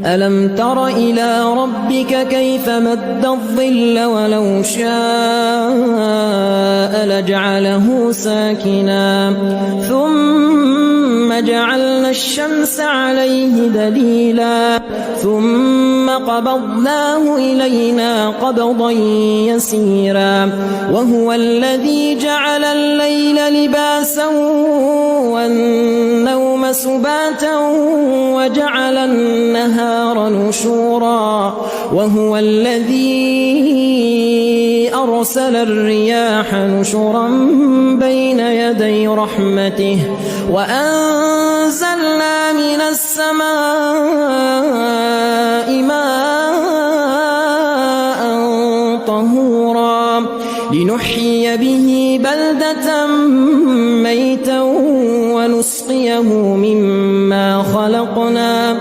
ألم تر إلى ربك كيف مد الظل ولو شاء لجعله ساكنا ثم جعلنا الشمس عليه دليلا ثم قبضناه إلينا قبضا يسيرا وهو الذي جعل الليل لباسا والنوم سباتا وجعل النهار نشورا وهو الذي أرسل الرياح نشرا بين يدي رحمته وأنزلنا من السماء ماء طهورا لنحيي به بلدة ميتا ونسقيه مما خلقنا